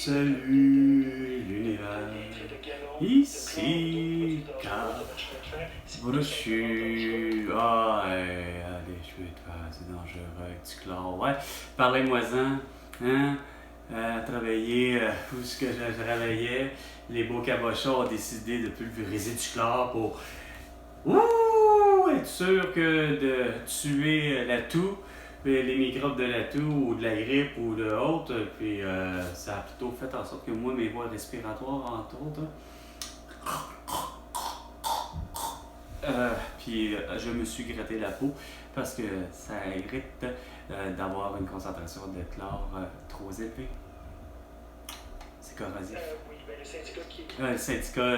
Salut l'univers, ici Carl Brochu. Allez, je vais te faire, c'est dangereux avec du chlore. Ouais, parlez-moi-en, hein? Travailler où est-ce que je travaillais, les beaux cabochons ont décidé de pulvériser du chlore pour être sûr que de tuer la toux, les microbes de la toux ou de la grippe ou de autres. Puis ça a plutôt fait en sorte que moi, mes voies respiratoires, entre autres, puis je me suis gratté la peau parce que ça irrite d'avoir une concentration de chlore trop élevée. C'est corrosif. Oui, ben le syndicat qui... Le syndicat,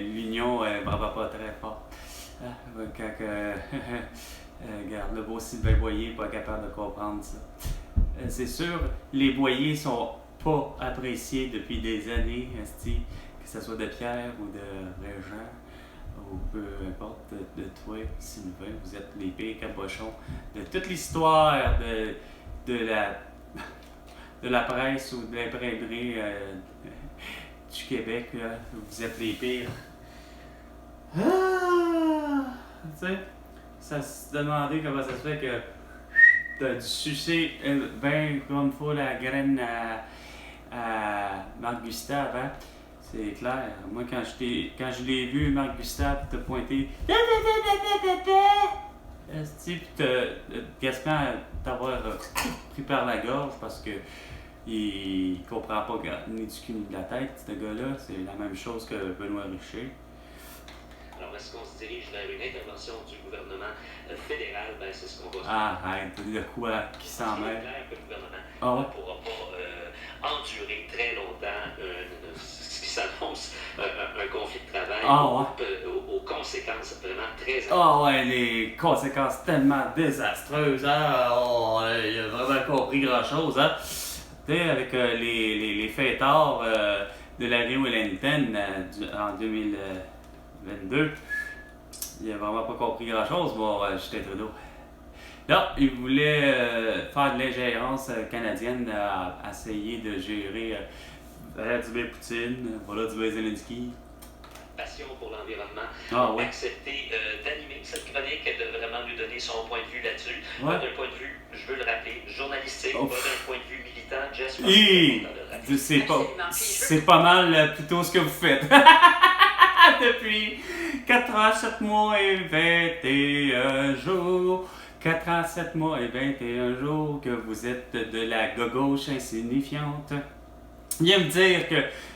l'union ne va pas très fort. Regarde, le beau Sylvain Boyer n'est pas capable de comprendre ça. C'est sûr, les boyers sont pas appréciés depuis des années, que ce soit de Pierre ou de Régent, ou peu importe, de toi, Sylvain. Vous êtes les pires cabochons de toute l'histoire de la presse ou de l'imprimerie du Québec. Là. Vous êtes les pires. Tu sais, ça se demandait comment ça se fait que t'as dû sucer ben comme faut la graine à Marc Gustave, hein? C'est clair. Moi, quand je l'ai vu, Marc Gustave, t'as pointé. Puis gaspillé t'avoir pris par la gorge parce que il comprend pas ni du cul ni de la tête, ce gars-là. C'est la même chose que Benoît Richer. Alors, est-ce qu'on se dirige vers une intervention du gouvernement fédéral? Ben, c'est ce qu'on va... Arrête, de quoi qui s'en mêle? C'est clair que le gouvernement ne pourra pas endurer très longtemps ce qui s'annonce un conflit de travail aux conséquences vraiment très importantes. Les conséquences tellement désastreuses, hein? Il a vraiment compris grand-chose, hein? Tu sais, avec les fêtards de la Rio Wellington en 2022, il a vraiment pas compris grand-chose, Justin Trudeau. Là, il voulait faire de l'ingérence canadienne à essayer de gérer Vladimir Poutine, Volodymyr Zelensky. Passion pour l'environnement, accepter d'animer cette chronique, de vraiment lui donner son point de vue là-dessus. D'un point de vue, je veux le rappeler, journalistique, pas d'un point de vue militant. Jess, c'est pas mal plutôt ce que vous faites. Depuis 4 ans, 7 mois et 21 jours. 4 ans, 7 mois et 21 jours que vous êtes de la gauche insignifiante. Viens me dire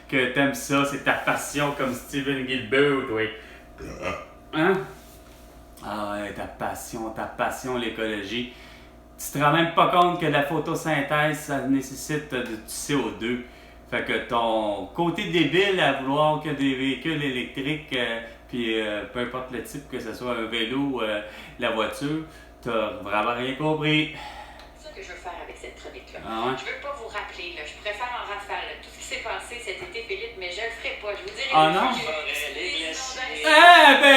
que t'aimes ça, c'est ta passion comme Steven Guilbeault, oui. Hein? Ah ouais, ta passion, l'écologie. Tu te rends même pas compte que la photosynthèse, ça nécessite du CO2. Fait que ton côté débile à vouloir que des véhicules électriques, puis peu importe le type, que ce soit un vélo ou la voiture, t'as vraiment rien compris. C'est ça que je veux faire avec cette chronique-là. Ah ouais? Je veux pas vous rappeler, là. Je préfère en rafale tout ce qui s'est passé cet été, Philippe, mais je le ferai pas. Je vous dirai. Ah non?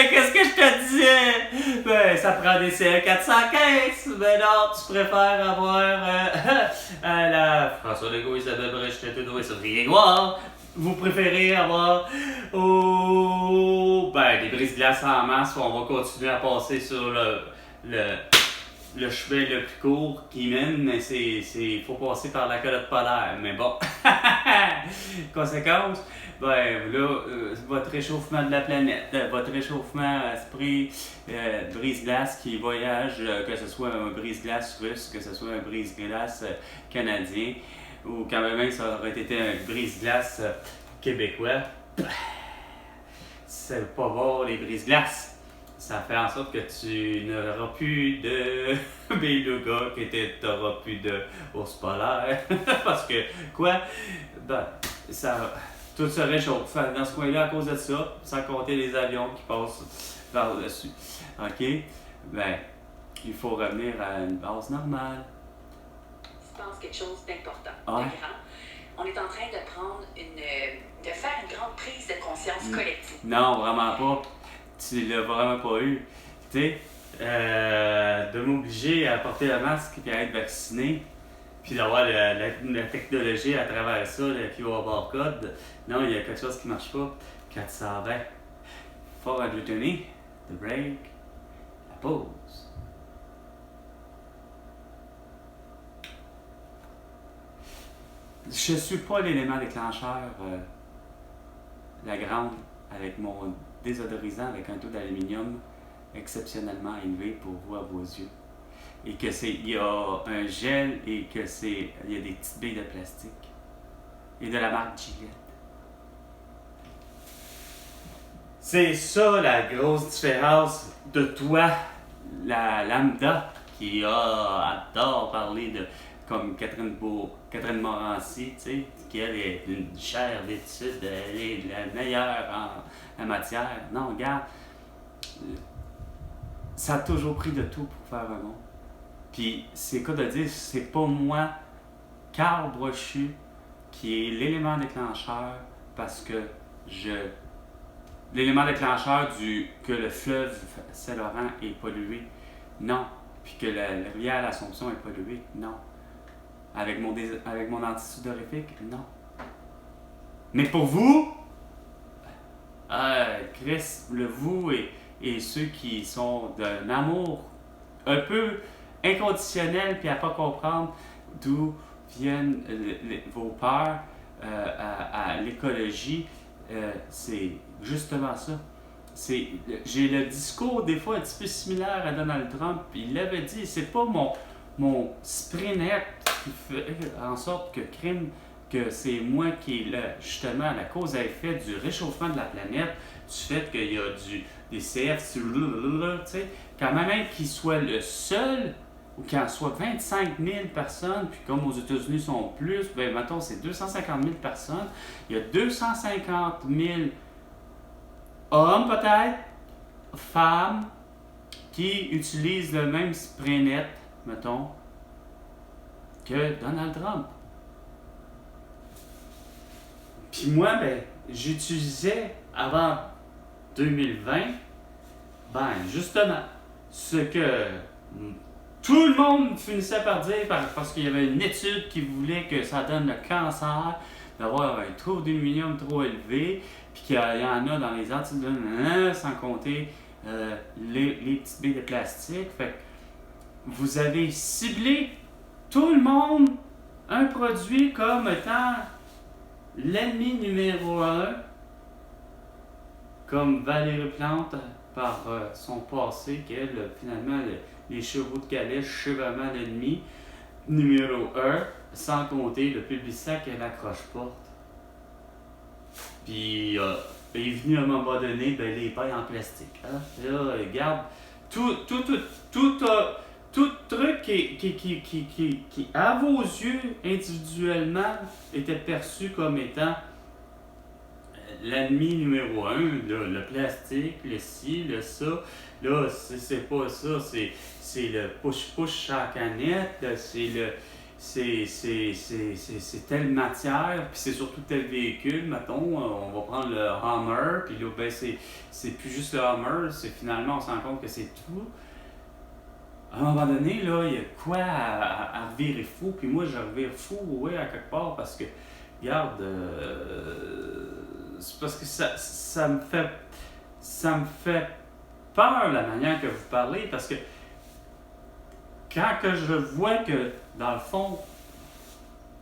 Qu'est-ce que je te disais? Ben, ça prend des CL415. Ben non, tu préfères avoir la François Legault, Isabelle Brecht, Trudeau et Sophie Grégoire. Vous préférez avoir des brises-glaces en masse où on va continuer à passer sur le chemin le plus court qui mène, mais il faut passer par la calotte polaire. Mais bon, conséquence, votre réchauffement de la planète, votre réchauffement esprit brise-glace qui voyage, que ce soit un brise-glace russe, que ce soit un brise-glace canadien, ou quand même ça aurait été un brise-glace québécois. C'est pas bon les brise-glaces. Ça fait en sorte que tu n'auras plus de beluga, que tu n'auras plus de ours polaire. Parce que, tout se réchauffe dans ce coin-là à cause de ça, sans compter les avions qui passent par-dessus. OK? Il faut revenir à une base normale. Je pense quelque chose d'important, de Ouais. grand. On est en train de faire une grande prise de conscience collective. Non, vraiment pas. Tu l'as vraiment pas eu. Tu sais, de m'obliger à porter le masque et à être vacciné, puis d'avoir la technologie à travers ça, le QR barcode. Non, il y a quelque chose qui ne marche pas. 420. 420. The break. La pause. Je ne suis pas l'élément déclencheur, la grande, avec mon désodorisant avec un taux d'aluminium exceptionnellement élevé pour vous à vos yeux. Et que il y a un gel et que il y a des petites billes de plastique. Et de la marque Gillette. C'est ça la grosse différence de toi, la lambda, qui adore parler de comme Catherine Morancy, tu sais, qui elle est une chaire d'études, elle est la meilleure en matière. Non, regarde, ça a toujours pris de tout pour faire un monde. Puis c'est quoi de dire, c'est pas moi, Carl Brochu, qui est l'élément déclencheur parce que l'élément déclencheur que le fleuve Saint-Laurent est pollué, non. Puis que la rivière l'Assomption est polluée, non. Avec mon antisudorifique, non. Mais pour vous, Chris, vous et ceux qui sont d'un amour un peu inconditionnel puis à pas comprendre d'où viennent vos peurs à l'écologie, c'est justement ça. J'ai le discours des fois un petit peu similaire à Donald Trump, il l'avait dit, c'est pas mon spray net qui fait en sorte que c'est moi qui est justement la cause à effet du réchauffement de la planète, du fait qu'il y a des CF, tu sais, quand même qu'il soit le seul, ou qu'il en soit 25 000 personnes, puis comme aux États-Unis sont plus, ben mettons c'est 250 000 personnes, il y a 250 000 hommes peut-être, femmes, qui utilisent le même spray net, mettons, que Donald Trump. Puis moi, ben, j'utilisais avant 2020, ben, justement, ce que tout le monde finissait par dire, parce qu'il y avait une étude qui voulait que ça donne le cancer, d'avoir un taux d'aluminium trop élevé, puis qu'il y en a dans les antidouleurs, sans compter les petites billes de plastique. Fait que vous avez ciblé tout le monde, un produit comme étant l'ennemi numéro 1, comme Valérie Plante par son passé, qu'elle, finalement, les chevaux de calèche, c'est vraiment l'ennemi numéro 1, sans compter le Publisac qu'elle accroche-porte. Puis, est venu à un moment donné, ben, les pailles en plastique. Hein? Là, regarde, tout truc qui, à vos yeux, individuellement, était perçu comme étant l'ennemi numéro 1, le plastique, le ci, le ça. Là, c'est pas ça, c'est le push-push à la canette, c'est telle matière, puis c'est surtout tel véhicule, mettons, on va prendre le Hummer, puis là, ben, c'est plus juste le Hummer, c'est finalement, on se rend compte que c'est tout. À un moment donné, là, il y a quoi à revirer fou, puis moi, je revire fou, ouais, à quelque part, parce que, regarde, c'est parce que ça me fait peur, la manière que vous parlez, parce que quand que je vois que, dans le fond,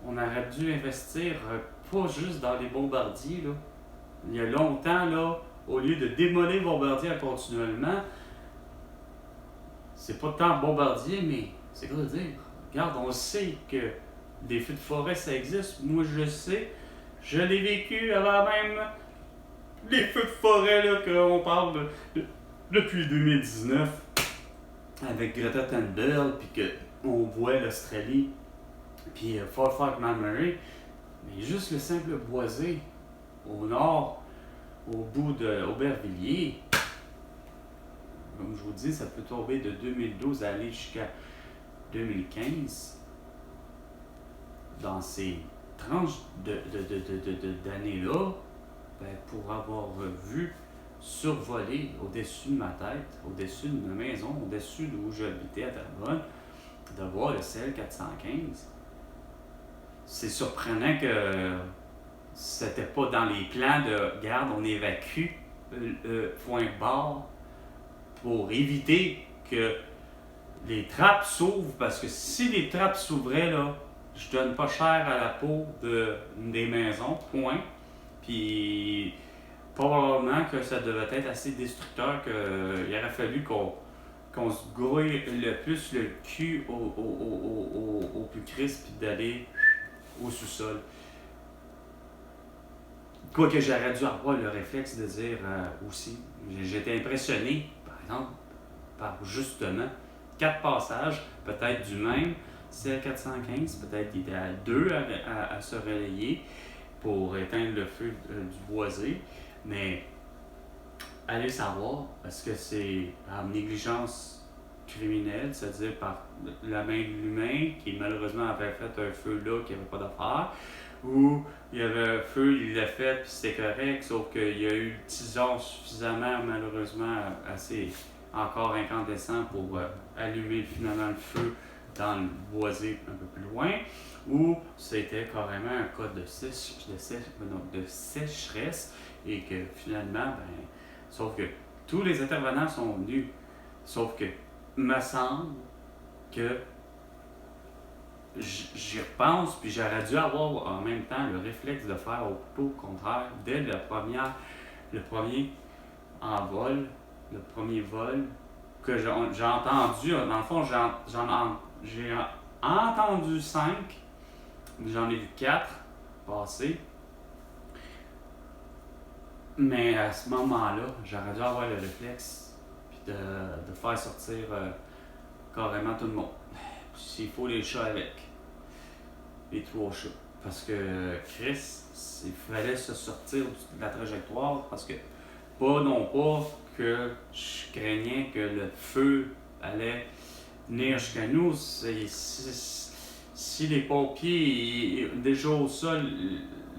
on aurait dû investir pas juste dans les bombardiers, là. Il y a longtemps, là, au lieu de démolir Bombardier continuellement, c'est pas tant Bombardier, mais c'est quoi dire? Regarde, on sait que des feux de forêt, ça existe. Moi, je sais. Je l'ai vécu avant même les feux de forêt, là, qu'on parle depuis 2019 avec Greta Thunberg, puis qu'on voit l'Australie, puis Fort McMurray. Mais juste le simple boisé au nord, au bout de Aubervilliers, comme je vous dis, ça peut tomber de 2012 à aller jusqu'à 2015. Dans ces tranches d'années-là, ben, pour avoir vu survoler au-dessus de ma tête, au-dessus de ma maison, au-dessus d'où j'habitais à Terrebonne, de voir le CL 415, c'est surprenant que c'était pas dans les plans de garde, on évacue point barre pour éviter que les trappes s'ouvrent, parce que si les trappes s'ouvraient, là, je donne pas cher à la peau des maisons, point. Puis probablement que ça devait être assez destructeur, qu'il aurait fallu qu'on se grouille le plus le cul au plus crisp, puis d'aller au sous-sol. Quoique j'aurais dû avoir le réflexe de dire aussi, j'étais impressionné, par exemple, par justement 4 passages, peut-être du même CL415, peut-être qu'il était à 2 à se relayer pour éteindre le feu du boisé, mais allez savoir, parce que c'est par négligence criminelle, c'est-à-dire par la main de l'humain qui malheureusement avait fait un feu là qui n'avait pas d'affaire, ou il y avait un feu, il l'a fait puis c'était correct, sauf qu'il y a eu le tison suffisamment malheureusement assez encore incandescent pour allumer finalement le feu dans le boisé un peu plus loin, ou c'était carrément un cas de sécheresse et que finalement, sauf que tous les intervenants sont venus, sauf que me semble que j'y repense, puis j'aurais dû avoir en même temps le réflexe de faire au contraire dès le premier envol, le premier vol que j'ai entendu. Dans le fond, j'ai entendu 5, j'en ai vu 4 passer. Mais à ce moment-là, j'aurais dû avoir le réflexe puis de faire sortir carrément tout le monde. S'il faut les chats avec. Les 3 chats. Parce que Chris, il fallait se sortir de la trajectoire parce que non pas que je craignais que le feu allait venir jusqu'à nous. Si les pompiers, déjà au sol,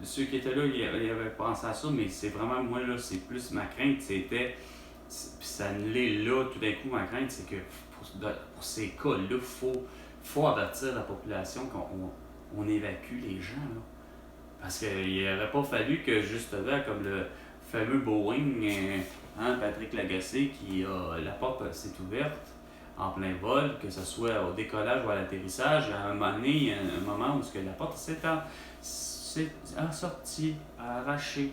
ceux qui étaient là, ils avaient pensé à ça, mais c'est vraiment moi, là, c'est plus ma crainte, puis ça l'est là, tout d'un coup, ma crainte, c'est que pour ces cas-là, il faut avertir la population qu'on évacue les gens, là. Parce qu'il n'aurait pas fallu que, justement, comme le fameux Boeing, Patrick Lagacé, la porte s'est ouverte en plein vol, que ce soit au décollage ou à l'atterrissage, à un moment donné, il y a un moment où la porte s'est sortie, arrachée.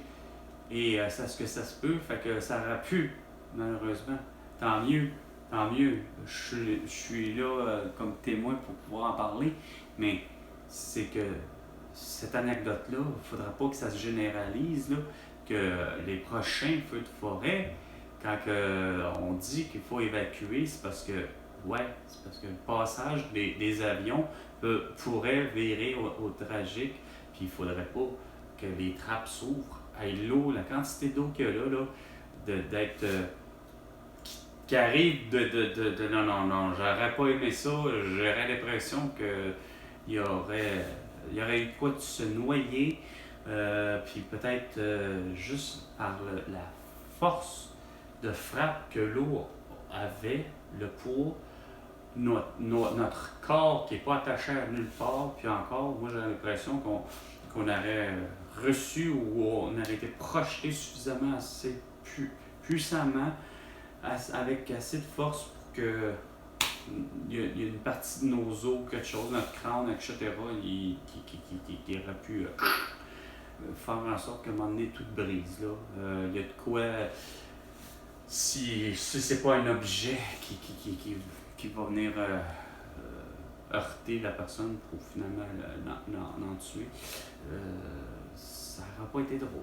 Et c'est ce que ça se peut, fait que ça aurait pu, malheureusement. Tant mieux. Je suis là comme témoin pour pouvoir en parler, mais c'est que cette anecdote-là, il ne faudra pas que ça se généralise, là, que les prochains feux de forêt, quand on dit qu'il faut évacuer, c'est parce que le passage des avions pourrait virer au tragique, puis il ne faudrait pas que les trappes s'ouvrent. Hey, l'eau, la quantité d'eau qu'il y a là, d'être... qui arrive de non, j'aurais pas aimé ça, j'aurais l'impression qu'il y aurait eu quoi de se noyer, puis peut-être juste par la force de frappe que l'eau avait, le poids, notre corps qui n'est pas attaché à nulle part, puis encore, moi j'ai l'impression qu'on aurait reçu ou on aurait été projeté suffisamment assez puissamment, avec assez de force pour que il y a une partie de nos os, quelque chose, notre crâne, etc., qui aurait pu faire en sorte qu'à un moment donné, tout brise. Il y a de quoi, si c'est pas un objet qui va venir heurter la personne pour finalement l'en tuer, ça n'aurait pas été drôle.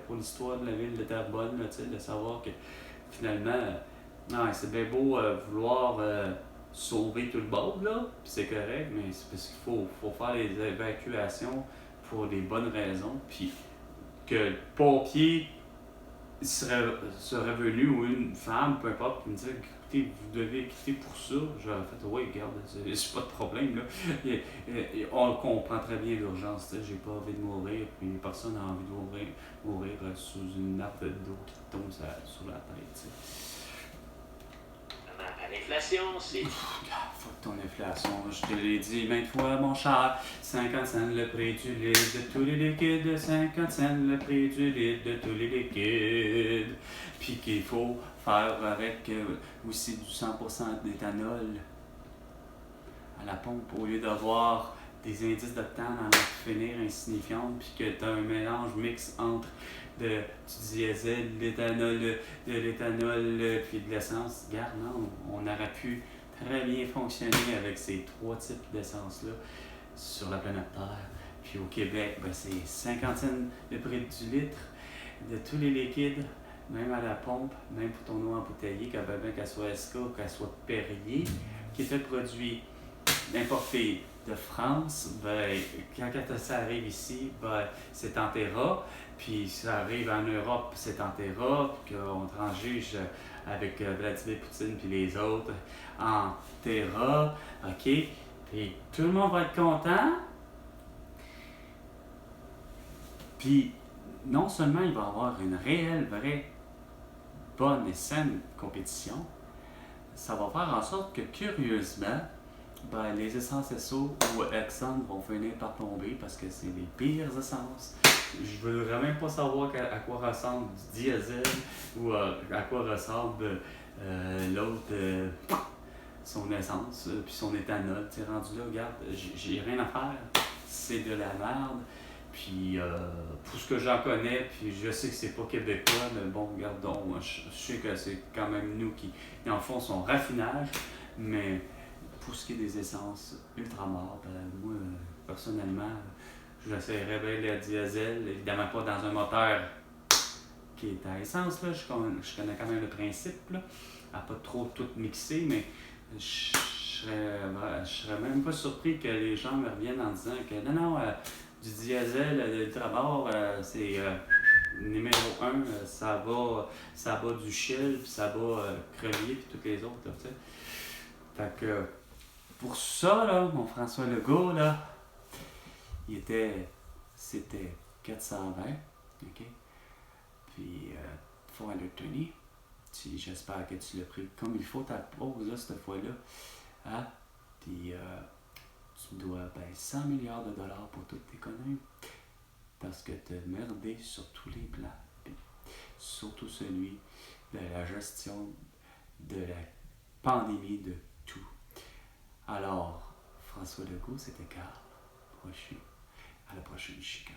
Pour l'histoire de la ville de Terrebonne, de savoir que finalement, c'est bien beau vouloir sauver tout le monde, là, puis c'est correct, mais c'est parce qu'il faut faire les évacuations pour des bonnes raisons, puis que le pompier serait venu, ou une femme, peu importe, qui me disait, écoutez, vous devez quitter pour ça. J'aurais fait, oui, regarde, c'est pas de problème, là. On comprend très bien l'urgence, j'ai pas envie de mourir, puis personne n'a envie de mourir sous une nappe d'eau qui tombe sur la tête, à L'inflation, c'est... Fuck ton inflation, je te l'ai dit maintes fois, mon cher. 50 cents le prix du litre de tous les liquides. 50 cents le prix du litre de tous les liquides. Puis qu'il faut faire avec aussi du 100% d'éthanol à la pompe au lieu d'avoir des indices d'octane à en finir insignifiantes, puis que tu as un mélange mix entre du diesel, de l'éthanol, puis de l'essence. Regarde, non, on aurait pu très bien fonctionner avec ces 3 types d'essence-là sur la planète Terre. Puis au Québec, ben c'est 50 cents le prix du litre de tous les liquides, même à la pompe, même pour ton eau embouteillée, qu'elle soit SK ou qu'elle soit Perrier, qui est un produit importé de France. Ben, quand ça arrive ici, ben, c'est en Terra. Puis ça arrive en Europe, c'est en Terra. Puis qu'on transjuge avec Vladimir Poutine puis les autres en Terra. OK? Puis tout le monde va être content. Puis non seulement il va y avoir une réelle, vraie, bonne et saine compétition, ça va faire en sorte que curieusement, ben, les essences SO ou Exxon vont finir par tomber parce que c'est les pires essences. Je voudrais même pas savoir à quoi ressemble du diesel ou à quoi ressemble l'autre, son essence, puis son éthanol. Tu sais, rendu là, regarde, j'ai rien à faire. C'est de la merde. Puis pour ce que j'en connais, puis je sais que c'est pas québécois, mais bon, regardons, je sais que c'est quand même nous qui en font son raffinage, mais pour ce qui est des essences ultramar, ben, moi, personnellement, j'essaierais bien le diesel, évidemment pas dans un moteur qui est à essence, là. Je connais quand même le principe, là, à pas trop tout mixer, mais je serais même pas surpris que les gens me reviennent en disant que non, du diesel, l'ultramar, c'est numéro 1, ça bat du Shell, puis ça bat Crevier, puis toutes les autres, là, tu sais. Fait que, pour ça, là, mon François Legault, là, c'était 420, OK? Puis, 420. J'espère que tu l'as pris comme il faut ta pause, là, cette fois-là. Hein? Puis, tu me dois 100 milliards de dollars pour toutes tes conneries. Parce que tu as merdé sur tous les plans. Puis, surtout celui de la gestion de la pandémie de tout. Alors, François Legault, c'était Carl. À la prochaine chicane.